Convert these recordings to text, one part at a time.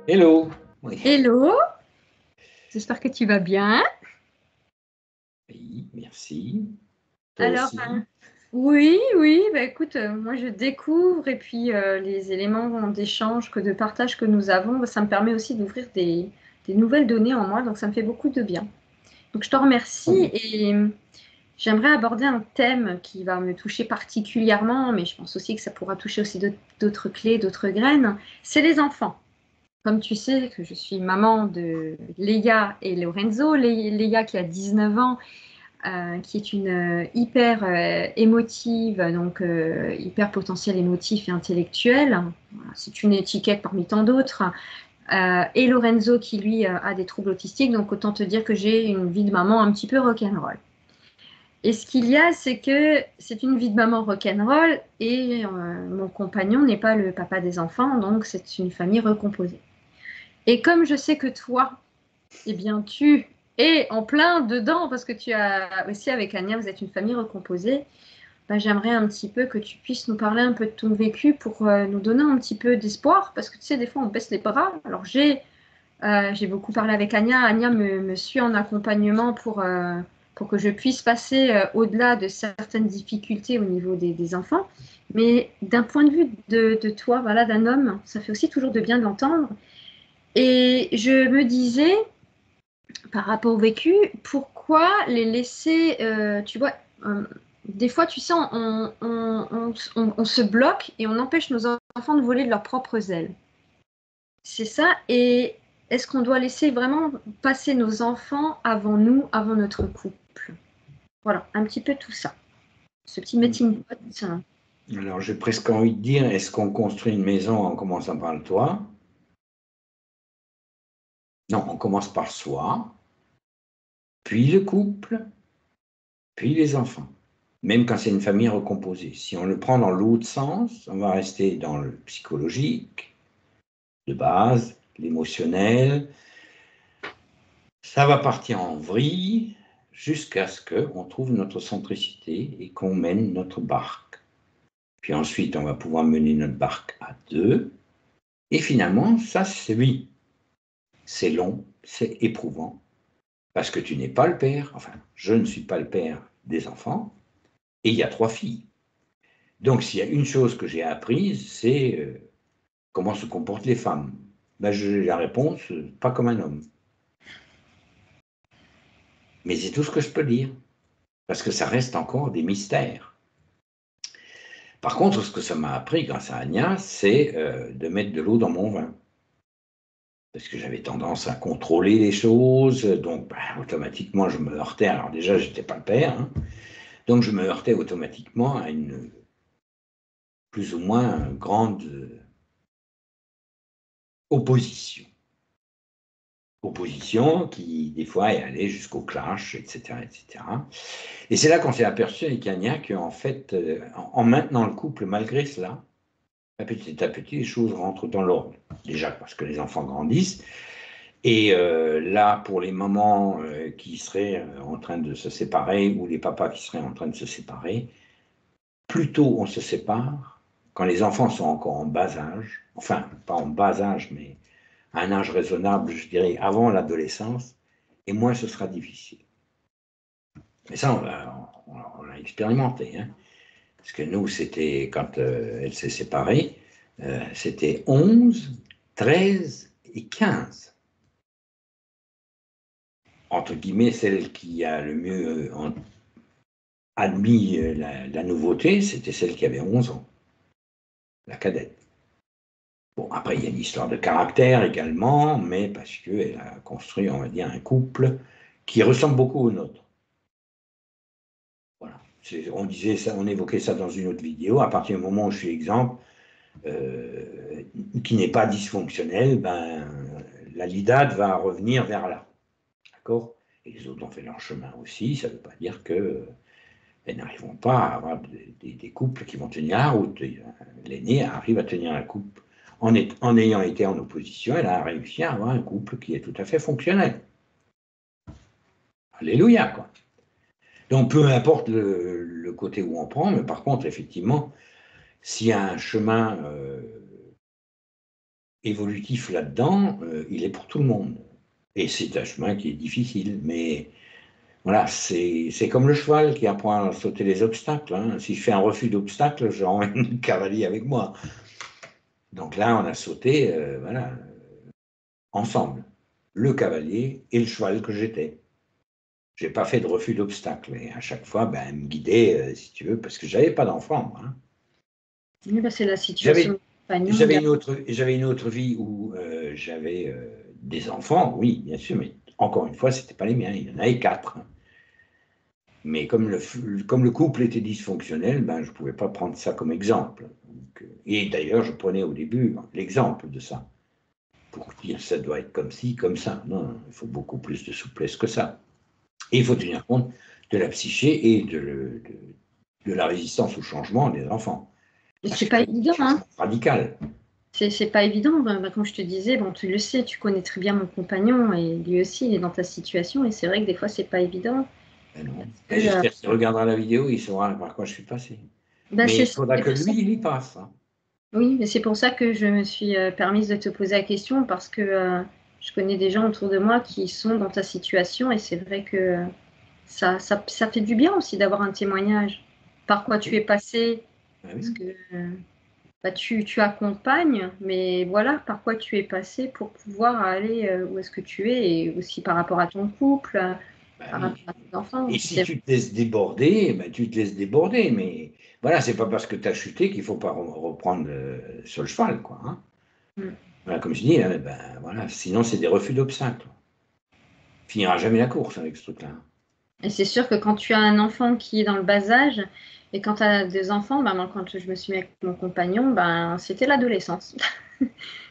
Hello. Oui. Hello, j'espère que tu vas bien. Oui, merci. Toi Alors, aussi. oui, oui, bah écoute, moi je découvre et puis les éléments d'échange, de partage que nous avons, bah, ça me permet aussi d'ouvrir des nouvelles données en moi, donc ça me fait beaucoup de bien. Donc je te Très remercie bien. et j'aimerais aborder un thème qui va me toucher particulièrement, mais je pense aussi que ça pourra toucher aussi d'autres clés, d'autres graines, c'est les enfants. Comme tu sais que je suis maman de Léa et Lorenzo, Léa qui a 19 ans, qui est une hyper émotive, donc hyper potentiel émotif et intellectuel. Voilà, c'est une étiquette parmi tant d'autres. Et Lorenzo qui lui a des troubles autistiques, donc autant te dire que j'ai une vie de maman un petit peu rock'n'roll. Et ce qu'il y a, c'est que c'est une vie de maman rock'n'roll et mon compagnon n'est pas le papa des enfants, donc c'est une famille recomposée. Et comme je sais que toi, eh bien, tu es en plein dedans parce que tu as aussi avec Anya, vous êtes une famille recomposée. Ben, j'aimerais un petit peu que tu puisses nous parler un peu de ton vécu pour nous donner un petit peu d'espoir parce que tu sais, des fois, on baisse les bras. Alors, j'ai beaucoup parlé avec Anya. Anya me suit en accompagnement pour que je puisse passer au-delà de certaines difficultés au niveau des enfants. Mais d'un point de vue de toi, voilà, d'un homme, ça fait aussi toujours de bien de l'entendre. Et je me disais, par rapport au vécu, pourquoi les laisser, tu vois, des fois, tu sais, on se bloque et on empêche nos enfants de voler de leurs propres ailes. C'est ça. Et est-ce qu'on doit laisser vraiment passer nos enfants avant nous, avant notre couple? Voilà, un petit peu tout ça. Ce petit melting pot. Alors, j'ai presque envie de dire, est-ce qu'on construit une maison en commençant par le toit? Non, on commence par soi, puis le couple, puis les enfants. Même quand c'est une famille recomposée. Si on le prend dans l'autre sens, on va rester dans le psychologique, de base, l'émotionnel. Ça va partir en vrille jusqu'à ce qu'on trouve notre centricité et qu'on mène notre barque. Puis ensuite, on va pouvoir mener notre barque à deux. Et finalement, ça, c'est oui. C'est long, c'est éprouvant, parce que tu n'es pas le père, enfin, je ne suis pas le père des enfants, et il y a trois filles. Donc, s'il y a une chose que j'ai apprise, c'est comment se comportent les femmes. Ben, j'ai la réponse, pas comme un homme. Mais c'est tout ce que je peux dire, parce que ça reste encore des mystères. Par contre, ce que ça m'a appris grâce à Agnès, c'est de mettre de l'eau dans mon vin. Parce que j'avais tendance à contrôler les choses, donc bah, automatiquement je me heurtais. Alors déjà, je n'étais pas le père, hein, donc je me heurtais automatiquement à une plus ou moins grande opposition. Opposition qui, des fois, est allée jusqu'au clash, etc. etc. Et c'est là qu'on s'est aperçu avec Anya qu'en fait, en maintenant le couple malgré cela, petit à petit, les choses rentrent dans l'ordre. Déjà parce que les enfants grandissent. Et là, pour les mamans qui seraient en train de se séparer ou les papas qui seraient en train de se séparer, plus tôt on se sépare, quand les enfants sont encore en bas âge, enfin, pas en bas âge, mais à un âge raisonnable, je dirais, avant l'adolescence, et moins ce sera difficile. Mais ça, on l'a expérimenté. Hein, parce que nous, c'était, quand elle s'est séparée, c'était 11, 13 et 15. Entre guillemets, celle qui a le mieux admis la nouveauté, c'était celle qui avait 11 ans, la cadette. Bon, après, il y a une histoire de caractère également, mais parce qu'elle a construit, on va dire, un couple qui ressemble beaucoup au nôtre. Voilà. On disait ça, on évoquait ça dans une autre vidéo. À partir du moment où je suis exemple, qui n'est pas dysfonctionnel, ben, la LIDAD va revenir vers là. D'accord. Et les autres ont fait leur chemin aussi. Ça ne veut pas dire que elles n'arriveront pas à avoir des couples qui vont tenir la route. L'aînée arrive à tenir la couple. En ayant été en opposition, elle a réussi à avoir un couple qui est tout à fait fonctionnel. Alléluia, quoi. Donc, peu importe le côté où on prend, mais par contre, effectivement, s'il y a un chemin évolutif là-dedans, il est pour tout le monde. Et c'est un chemin qui est difficile, mais voilà, c'est comme le cheval qui apprend à sauter les obstacles. Hein. Si je fais un refus d'obstacle, j'emmène le cavalier avec moi. Donc là, on a sauté, voilà, ensemble, le cavalier et le cheval que j'étais. J'ai pas fait de refus d'obstacle, mais à chaque fois, ben, elle me guidait, si tu veux, parce que j'avais pas d'enfant. Hein. Oui, bah, c'est la situation. J'avais une autre vie où j'avais des enfants, oui, bien sûr, mais encore une fois, c'était pas les miens. Il y en avait 4. Hein. Mais comme le couple était dysfonctionnel, ben, je ne pouvais pas prendre ça comme exemple. Donc, et d'ailleurs, je prenais au début l'exemple de ça, pour dire ça doit être comme ci, comme ça. Non, il faut beaucoup plus de souplesse que ça. Et il faut tenir compte de la psyché et de la résistance au changement des enfants. C'est pas évident, hein. Radical. C'est pas évident. Ben, comme je te disais, bon, tu le sais, tu connais très bien mon compagnon et lui aussi, il est dans ta situation. Et c'est vrai que des fois, c'est pas évident. Ben non. J'espère qu'il regardera la vidéo, il saura par quoi je suis passé. Ben, mais il faudra que lui, il y passe. Hein. Oui, mais c'est pour ça que je me suis permise de te poser la question, parce que je connais des gens autour de moi qui sont dans ta situation et c'est vrai que ça fait du bien aussi d'avoir un témoignage. Par quoi tu es passé, parce que bah, tu accompagnes, mais voilà, par quoi tu es passé pour pouvoir aller où est-ce que tu es, et aussi par rapport à ton couple, par rapport à tes enfants. Et si tu te laisses déborder, ben, tu te laisses déborder, mais voilà, c'est pas parce que tu as chuté qu'il faut pas reprendre sur le cheval, quoi. Hein. Voilà, comme je dis, hein, ben, voilà, sinon c'est des refus d'obstacles. Tu finiras jamais la course avec ce truc-là. Et c'est sûr que quand tu as un enfant qui est dans le bas âge, et quand tu as des enfants, ben moi, quand je me suis mis avec mon compagnon, ben, c'était l'adolescence.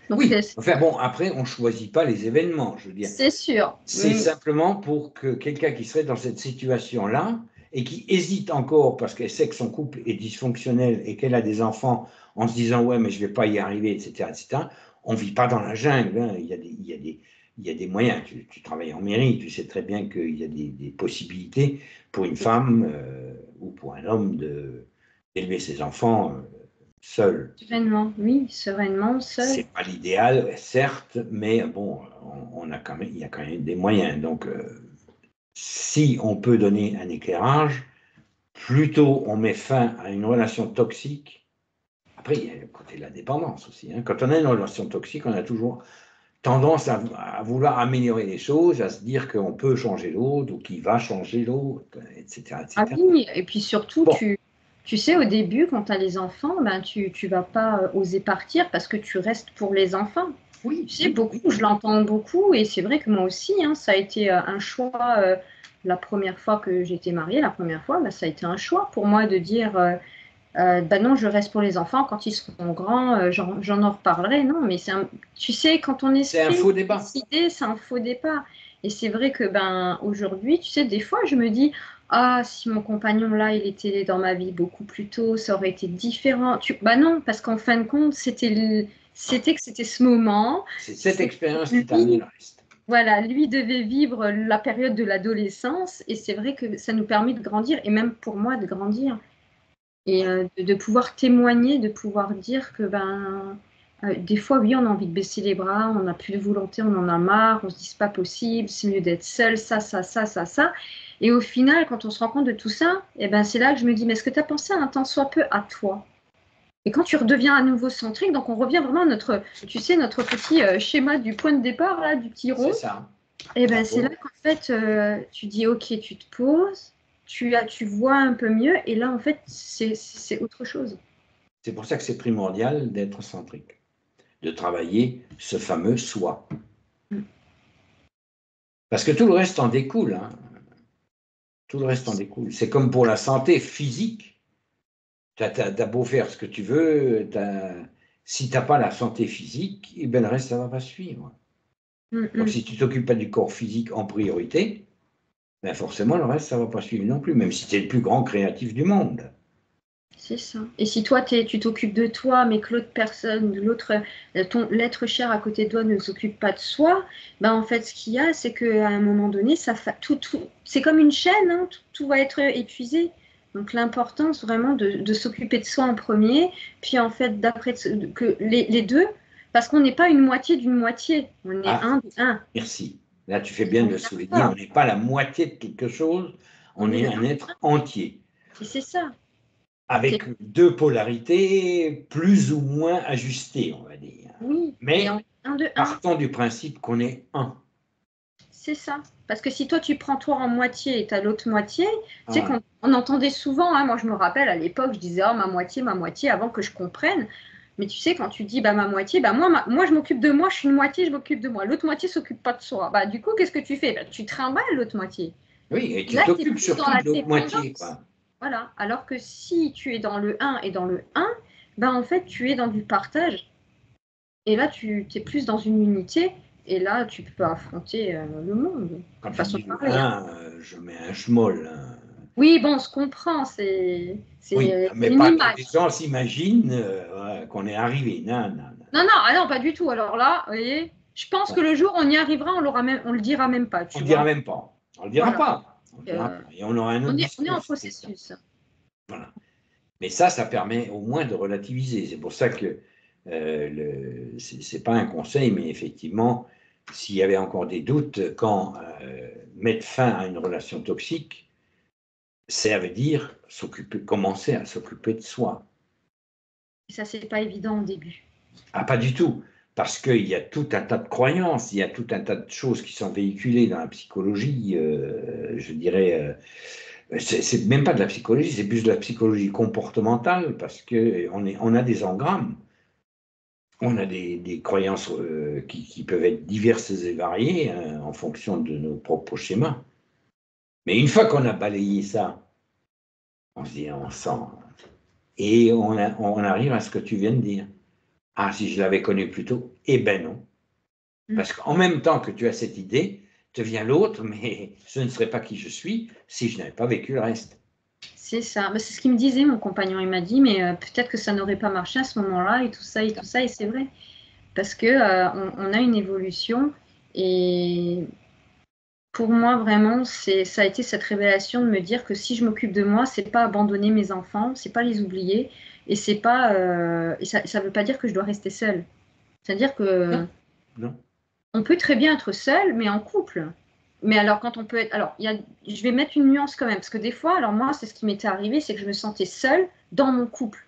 Donc, oui, enfin bon, après, on ne choisit pas les événements, je veux dire. C'est sûr. C'est simplement pour que quelqu'un qui serait dans cette situation-là, et qui hésite encore parce qu'elle sait que son couple est dysfonctionnel et qu'elle a des enfants en se disant « ouais, mais je ne vais pas y arriver, etc. etc. » On ne vit pas dans la jungle, hein. Il y a des moyens. Tu travailles en mairie, tu sais très bien qu'il y a des possibilités pour une femme ou pour un homme d'élever ses enfants seul. Sereinement, oui, sereinement, seul. C'est pas l'idéal, certes, mais bon, il y a quand même des moyens. Donc, si on peut donner un éclairage, plutôt on met fin à une relation toxique. Après, il y a le côté de la dépendance aussi. Hein. Quand on a une relation toxique, on a toujours tendance à vouloir améliorer les choses, à se dire qu'on peut changer l'autre ou qu'il va changer l'autre, etc., etc. Ah oui, et puis surtout, bon. Tu sais, au début, quand tu as les enfants, ben, tu ne vas pas oser partir parce que tu restes pour les enfants. Oui, tu sais, beaucoup, je l'entends beaucoup, et c'est vrai que moi aussi, hein, ça a été un choix. La première fois que j'étais mariée, ben, ça a été un choix pour moi de dire ben non, je reste pour les enfants. Quand ils seront grands, j'en en reparlerai. Non, mais tu sais, quand on est un faux débat. Décidé, c'est un faux départ. Et c'est vrai que ben aujourd'hui, tu sais, des fois, je me dis, ah, si mon compagnon là, il était dans ma vie beaucoup plus tôt, ça aurait été différent. Bah non, parce qu'en fin de compte, c'était ce moment. C'est cette expérience qui t'a amené le reste. Voilà, lui devait vivre la période de l'adolescence, et c'est vrai que ça nous permet de grandir, et même pour moi de grandir. Et de pouvoir témoigner, de pouvoir dire que ben, des fois, oui, on a envie de baisser les bras, on n'a plus de volonté, on en a marre, on se dit c'est pas possible, c'est mieux d'être seul, ça. Et au final, quand on se rend compte de tout ça, eh ben, c'est là que je me dis, mais est-ce que tu as pensé un tant soit peu à toi? Et quand tu redeviens à nouveau centrique, donc on revient vraiment à notre petit schéma du point de départ, là, du petit rond. C'est ça. Et ben, c'est là qu'en fait, tu dis, ok, tu te poses, tu vois un peu mieux, et là, en fait, c'est autre chose. C'est pour ça que c'est primordial d'être centrique, de travailler ce fameux soi. Parce que tout le reste en découle. Hein. Tout le reste en découle. C'est comme pour la santé physique. T'as beau faire ce que tu veux, si tu n'as pas la santé physique, eh ben, le reste, ça ne va pas suivre. Donc, si tu ne t'occupes pas du corps physique en priorité, ben forcément, le reste, ça ne va pas suivre non plus, même si tu es le plus grand créatif du monde. C'est ça. Et si toi, tu t'occupes de toi, mais que l'autre personne, l'être cher à côté de toi ne s'occupe pas de soi, ben en fait, ce qu'il y a, c'est qu'à un moment donné, c'est comme une chaîne, hein, tout va être épuisé. Donc l'importance vraiment de s'occuper de soi en premier, puis en fait, d'après que les deux, Parce qu'on n'est pas une moitié d'une moitié, on est un de un. Merci. Là, tu fais bien de le souligner, on n'est pas la moitié de quelque chose, on est un être entier. Et c'est ça. Avec deux polarités plus ou moins ajustées, on va dire. Oui, mais un de un. Partons du principe qu'on est un. C'est ça. Parce que si toi, tu prends toi en moitié et tu as l'autre moitié, tu sais qu'on entendait souvent, hein, moi je me rappelle à l'époque, je disais oh, ma moitié, avant que je comprenne. Mais tu sais, quand tu dis bah, ma moitié, bah, moi je m'occupe de moi, je suis une moitié, je m'occupe de moi. L'autre moitié ne s'occupe pas de soi. Bah, du coup, qu'est-ce que tu fais? Bah, tu trimbales l'autre moitié. Oui, et tu t'occupes surtout de l'autre moitié. Quoi. Voilà. Alors que si tu es dans le 1 et dans le 1, bah, en fait, tu es dans du partage. Et là, tu es plus dans une unité. Et là, tu peux affronter le monde. Quand tu dis le 1, je mets un schmoll. Oui, bon, on se comprend. C'est oui, mais une pas image. que les gens s'imaginent qu'on est arrivé. Non, non, pas du tout. Alors là, vous voyez, je pense que le jour où on y arrivera, on le dira même pas. On ne le dira même pas. On ne le dira pas. Et on aura un autre discours. On est en processus. Voilà. Mais ça permet au moins de relativiser. C'est pour ça que ce n'est pas un conseil, mais effectivement, s'il y avait encore des doutes, quand mettre fin à une relation toxique, ça veut dire commencer à s'occuper de soi. Et ça, c'est pas évident au début. Ah, pas du tout. Parce qu'il y a tout un tas de croyances, il y a tout un tas de choses qui sont véhiculées dans la psychologie, je dirais. C'est même pas de la psychologie, c'est plus de la psychologie comportementale, parce qu'on a des engrammes. On a des croyances qui peuvent être diverses et variées en fonction de nos propres schémas. Mais une fois qu'on a balayé ça, on se dit, on sent. Et on arrive à ce que tu viens de dire. Ah, si je l'avais connu plus tôt, eh ben non. Parce qu'en même temps que tu as cette idée, te vient l'autre, mais ce ne serait pas qui je suis si je n'avais pas vécu le reste. C'est ça. C'est ce qu'il me disait, mon compagnon. Il m'a dit, mais peut-être que ça n'aurait pas marché à ce moment-là, et tout ça, et c'est vrai. Parce que on a une évolution, et pour moi, vraiment, ça a été cette révélation de me dire que si je m'occupe de moi, c'est pas abandonner mes enfants, c'est pas les oublier, et c'est pas, et ça veut pas dire que je dois rester seule. C'est-à-dire que non. On peut très bien être seul, mais en couple. Mais alors, quand on peut être. Alors, je vais mettre une nuance quand même, parce que des fois, alors moi, c'est ce qui m'était arrivé, c'est que je me sentais seule dans mon couple.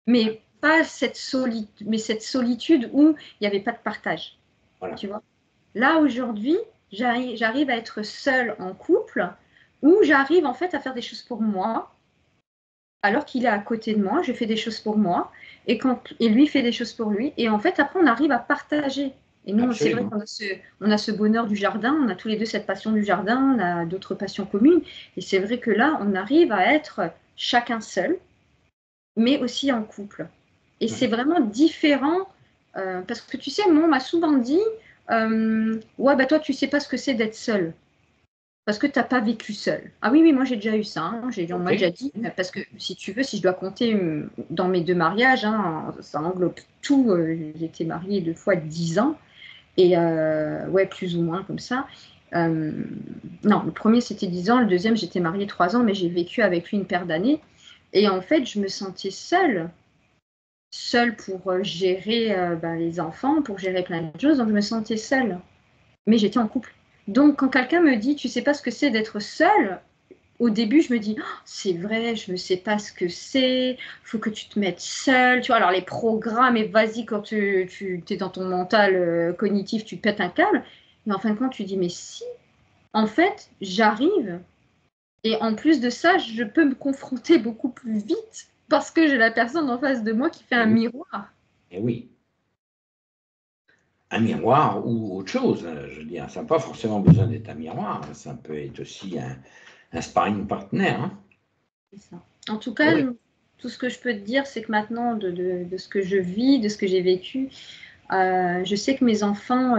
Mais pas cette solitude où il n'y avait pas de partage. Voilà. Tu vois? Là, aujourd'hui, j'arrive à être seule en couple, où j'arrive en fait à faire des choses pour moi, alors qu'il est à côté de moi, je fais des choses pour moi, et lui fait des choses pour lui. Et en fait, après, on arrive à partager. Et nous, c'est vrai qu'on a ce bonheur du jardin, on a tous les deux cette passion du jardin, on a d'autres passions communes. Et c'est vrai que là, on arrive à être chacun seul, mais aussi en couple. Et c'est vraiment différent, parce que tu sais, moi, on m'a souvent dit, ouais, bah toi, tu sais pas ce que c'est d'être seul. Parce que tu n'as pas vécu seul. Ah oui, moi j'ai déjà eu ça. Hein. On m'a déjà dit, parce que si tu veux, si je dois compter dans mes 2 mariages, hein, ça englobe tout. J'ai été mariée 2 fois 10 ans. Et ouais, plus ou moins comme ça. Non, le premier c'était 10 ans, le deuxième j'étais mariée 3 ans, mais j'ai vécu avec lui une paire d'années. Et en fait, je me sentais seule pour gérer les enfants, pour gérer plein de choses. Donc je me sentais seule. Mais j'étais en couple. Donc, quand quelqu'un me dit, tu sais pas ce que c'est d'être seul, au début, je me dis, oh, c'est vrai, je ne sais pas ce que c'est, il faut que tu te mettes seul. Tu vois, alors les programmes, et vas-y, quand tu es dans ton mental cognitif, tu pètes un câble. Mais en fin de compte, tu dis, mais si, en fait, j'arrive. Et en plus de ça, je peux me confronter beaucoup plus vite parce que j'ai la personne en face de moi qui fait un miroir. Et oui. Un miroir ou autre chose. Je veux dire, ça n'a pas forcément besoin d'être un miroir. Ça peut être aussi un sparring partner. Hein. C'est ça. En tout cas, tout ce que je peux te dire, c'est que maintenant, de ce que je vis, de ce que j'ai vécu, je sais que mes enfants,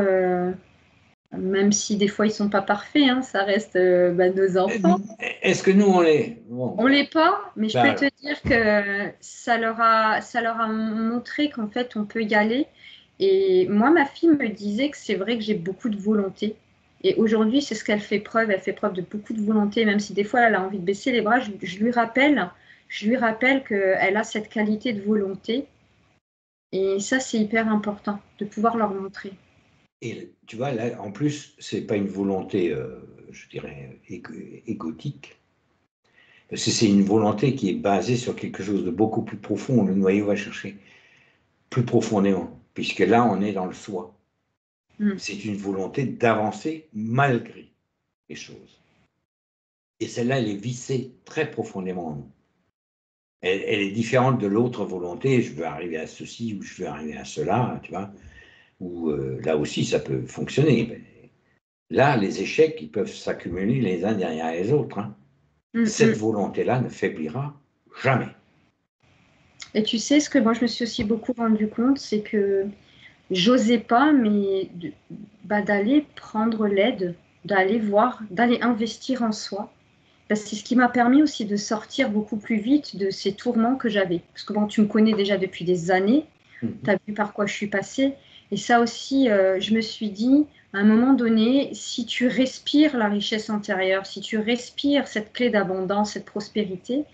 même si des fois ils ne sont pas parfaits, hein, ça reste nos enfants. Est-ce que nous, on l'est? On l'est pas, mais je peux te dire que ça leur a montré qu'en fait, on peut y aller. Et moi, ma fille me disait que c'est vrai que j'ai beaucoup de volonté. Et aujourd'hui, c'est ce qu'elle fait preuve. Elle fait preuve de beaucoup de volonté, même si des fois, elle a envie de baisser les bras. Je lui rappelle qu'elle a cette qualité de volonté. Et ça, c'est hyper important de pouvoir leur montrer. Et tu vois, là, en plus, c'est pas une volonté, je dirais, égotique. Parce que c'est une volonté qui est basée sur quelque chose de beaucoup plus profond. Le noyau va chercher plus profondément, puisque là, on est dans le soi. C'est une volonté d'avancer malgré les choses. Et celle-là, elle est vissée très profondément en nous. Elle est différente de l'autre volonté, je veux arriver à ceci ou je veux arriver à cela, tu vois, où là aussi, ça peut fonctionner. Mais là, les échecs, ils peuvent s'accumuler les uns derrière les autres. Hein. Cette volonté-là ne faiblira jamais. Et tu sais, ce que moi, je me suis aussi beaucoup rendu compte, c'est que j'osais pas, mais d'aller prendre l'aide, d'aller voir, d'aller investir en soi. C'est ce qui m'a permis aussi de sortir beaucoup plus vite de ces tourments que j'avais. Parce que bon, tu me connais déjà depuis des années, tu as vu par quoi je suis passée. Et ça aussi, je me suis dit, à un moment donné, si tu respires la richesse intérieure, si tu respires cette clé d'abondance, cette prospérité,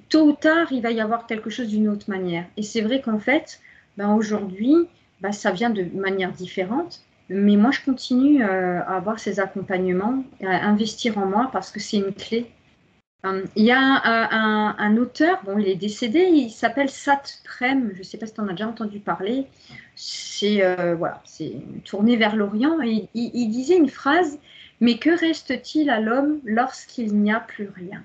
tôt ou tard, il va y avoir quelque chose d'une autre manière. Et c'est vrai qu'en fait, ben aujourd'hui, ben ça vient de manière différente. Mais moi, je continue à avoir ces accompagnements, à investir en moi parce que c'est une clé. Il y a un auteur, bon, il est décédé, il s'appelle Sat Prem, je ne sais pas si tu en as déjà entendu parler. C'est voilà, c'est tourné vers l'Orient. Et il disait une phrase, mais que reste-t-il à l'homme lorsqu'il n'y a plus rien?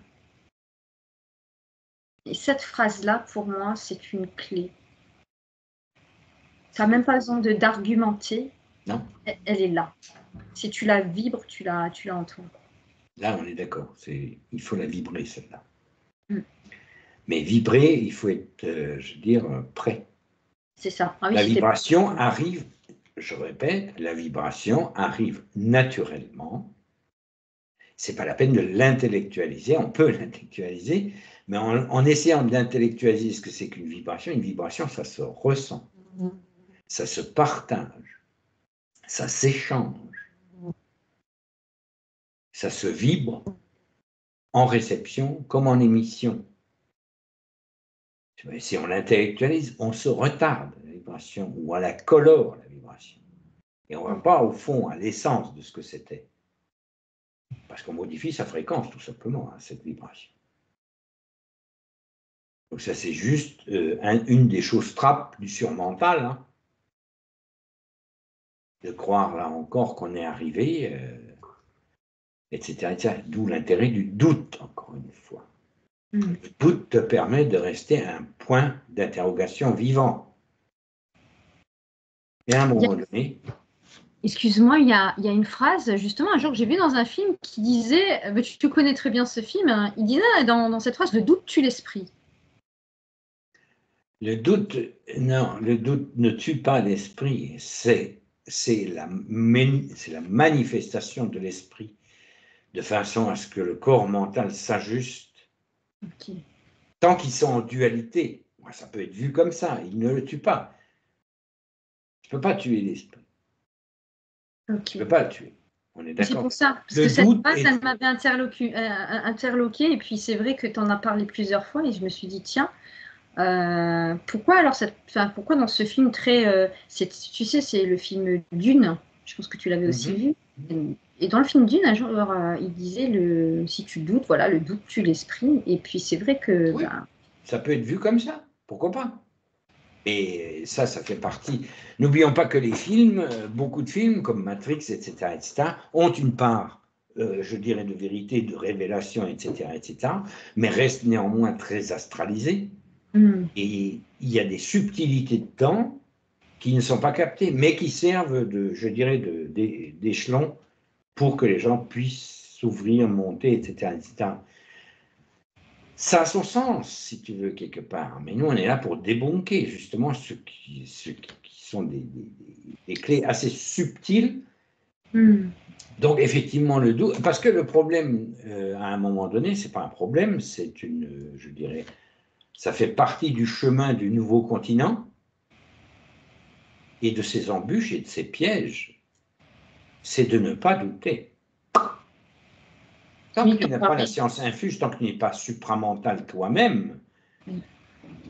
Et cette phrase-là, pour moi, c'est une clé. Tu n'as même pas besoin d'argumenter. Non. Elle est là. Si tu la vibres, tu la en toi. Là, on est d'accord. Il faut la vibrer, celle-là. Mais vibrer, il faut être, je veux dire, prêt. C'est ça. Ah oui, la vibration arrive, je répète, la vibration arrive naturellement. C'est pas la peine de l'intellectualiser. On peut l'intellectualiser, mais en essayant de l'intellectualiser ce que c'est qu'une vibration, ça se ressent, ça se partage, ça s'échange, ça se vibre en réception comme en émission. Si on l'intellectualise, on se retarde la vibration ou on la colore la vibration. Et on ne va pas au fond, à l'essence de ce que c'était. Parce qu'on modifie sa fréquence, tout simplement, cette vibration. Donc ça, c'est juste une des choses trappes du surmental, hein, de croire là encore qu'on est arrivé, etc., etc. D'où l'intérêt du doute, encore une fois. Le doute te permet de rester un point d'interrogation vivant. Et à un moment donné... Excuse-moi, il y a une phrase, justement, un jour que j'ai vu dans un film qui disait, tu connais très bien ce film, hein, il disait dans cette phrase, le doute tue l'esprit. Le doute, non, le doute ne tue pas l'esprit, c'est la manifestation de l'esprit, de façon à ce que le corps mental s'ajuste. Okay. Tant qu'ils sont en dualité, ça peut être vu comme ça, il ne le tue pas. Tu ne peux pas tuer l'esprit. Okay. Tu ne peux pas le tuer. On est d'accord. C'est pour ça, parce que cette phrase, elle m'avait interloqué, et puis c'est vrai que tu en as parlé plusieurs fois, et je me suis dit, tiens, pourquoi alors pourquoi dans ce film très, tu sais, c'est le film Dune, je pense que tu l'avais aussi vu, et dans le film Dune, un jour, il disait, si tu doutes, voilà, le doute tue l'esprit, et puis c'est vrai que... Oui, ça peut être vu comme ça, pourquoi pas. Et ça fait partie. N'oublions pas que les films, beaucoup de films comme Matrix, etc., ont une part, je dirais, de vérité, de révélation, etc., mais restent néanmoins très astralisés. Et il y a des subtilités de temps qui ne sont pas captées, mais qui servent je dirais, d'échelon pour que les gens puissent s'ouvrir, monter, etc., etc. Ça a son sens, si tu veux, quelque part. Mais nous, on est là pour débunker, justement, ce qui sont des clés assez subtiles. Donc, effectivement, le doute... Parce que le problème, à un moment donné, ce n'est pas un problème, c'est je dirais, ça fait partie du chemin du nouveau continent et de ses embûches et de ses pièges. C'est de ne pas douter. Tant que tu n'as pas la science infuse, tant que tu n'es pas supramental toi-même,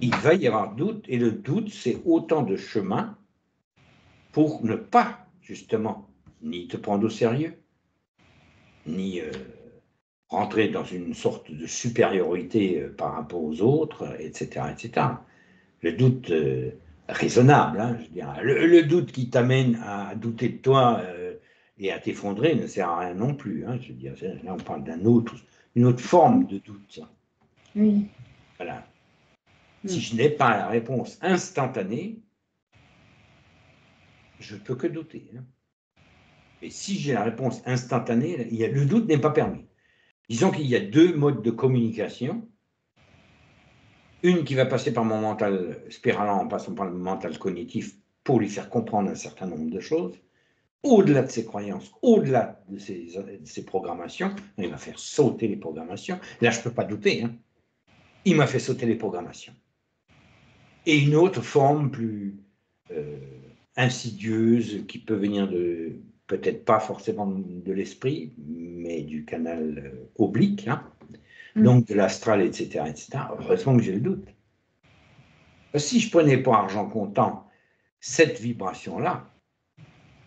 il va y avoir doute, et le doute, c'est autant de chemins pour ne pas, justement, ni te prendre au sérieux, ni rentrer dans une sorte de supériorité par rapport aux autres, etc., etc. Le doute raisonnable, hein, je dirais. Le doute qui t'amène à douter de toi et à t'effondrer ne sert à rien non plus. Hein, je veux dire, là, on parle d'une autre forme de doute. Oui. Voilà. Si je n'ai pas la réponse instantanée, je ne peux que douter. Hein. Et si j'ai la réponse instantanée, le doute n'est pas permis. Disons qu'il y a deux modes de communication. Une qui va passer par mon mental spiralant en passant par le mental cognitif pour lui faire comprendre un certain nombre de choses, au-delà de ses croyances, au-delà de ses programmations. Il va faire sauter les programmations. Là, je ne peux pas douter. Hein. Il m'a fait sauter les programmations. Et une autre forme plus insidieuse qui peut venir de, peut-être pas forcément de l'esprit, mais du canal oblique, hein, donc de l'astral, etc., etc. Heureusement que j'ai le doute. Si je prenais pour argent comptant cette vibration-là,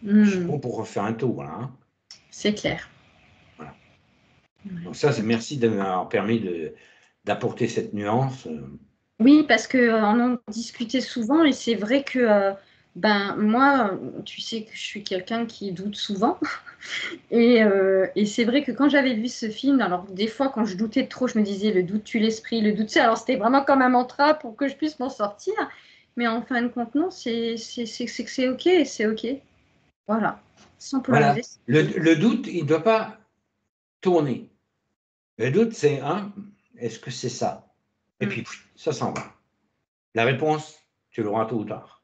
je suis bon pour refaire un tour. Là, hein. C'est clair. Voilà. Donc ça, merci de m'avoir permis d'apporter cette nuance. Oui, parce qu'on en discutait souvent et c'est vrai que ben, moi, tu sais que je suis quelqu'un qui doute souvent. Et c'est vrai que quand j'avais vu ce film, alors des fois quand je doutais de trop, je me disais le doute tue l'esprit, le doute c'est. Alors c'était vraiment comme un mantra pour que je puisse m'en sortir. Mais en fin de compte, non, c'est OK, c'est OK. Voilà, sans Voilà. polariser. Le doute, il ne doit pas tourner. Le doute, c'est est-ce que c'est ça? Et puis, ça s'en va. La réponse, tu l'auras tôt ou tard.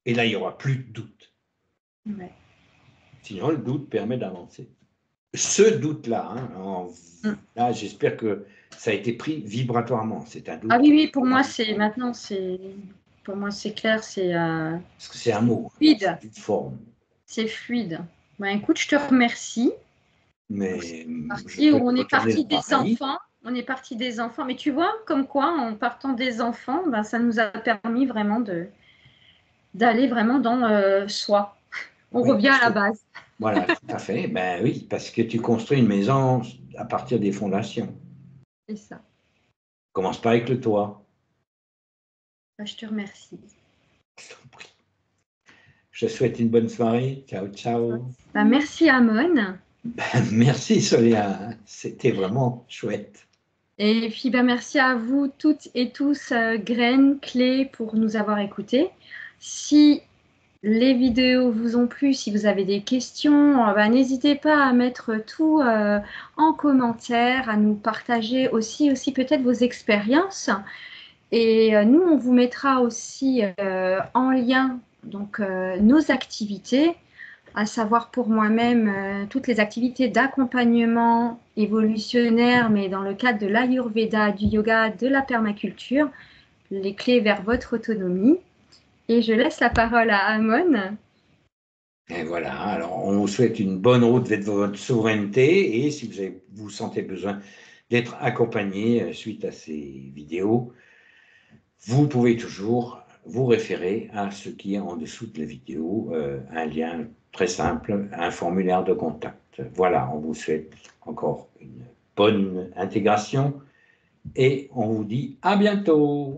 Et là, il n'y aura plus de doute. Ouais. Sinon, le doute permet d'avancer. Ce doute-là, là, j'espère que ça a été pris vibratoirement. C'est un doute. Ah oui, oui, pour moi, c'est maintenant, pour moi, c'est clair, c'est parce que c'est un mot, fluide. C'est une forme. C'est fluide. Ben, écoute, je te remercie. Mais On est parti des enfants. On est parti des enfants. Mais tu vois, comme quoi, en partant des enfants, ben, ça nous a permis vraiment d'aller vraiment dans soi. On revient à la base. Voilà, tout à fait. Ben oui, parce que tu construis une maison à partir des fondations. C'est ça. Commence pas avec le toit. Ben, je te remercie. Je te souhaite une bonne soirée. Ciao, ciao. Ben, merci, Amon. Merci, Solia. C'était vraiment chouette. Et puis, ben, merci à vous toutes et tous, Graines, Clé, pour nous avoir écoutés. Si les vidéos vous ont plu, si vous avez des questions, ben, n'hésitez pas à mettre tout en commentaire, à nous partager aussi peut-être vos expériences. Et nous, on vous mettra aussi en lien donc, nos activités, à savoir pour moi-même toutes les activités d'accompagnement évolutionnaire, mais dans le cadre de l'Ayurveda, du yoga, de la permaculture, les clés vers votre autonomie. Et je laisse la parole à Amon. Et voilà, alors on vous souhaite une bonne route vers votre souveraineté et si vous sentez besoin d'être accompagné suite à ces vidéos, vous pouvez toujours vous référer à ce qui est en dessous de la vidéo, un lien très simple, un formulaire de contact. Voilà, on vous souhaite encore une bonne intégration et on vous dit à bientôt.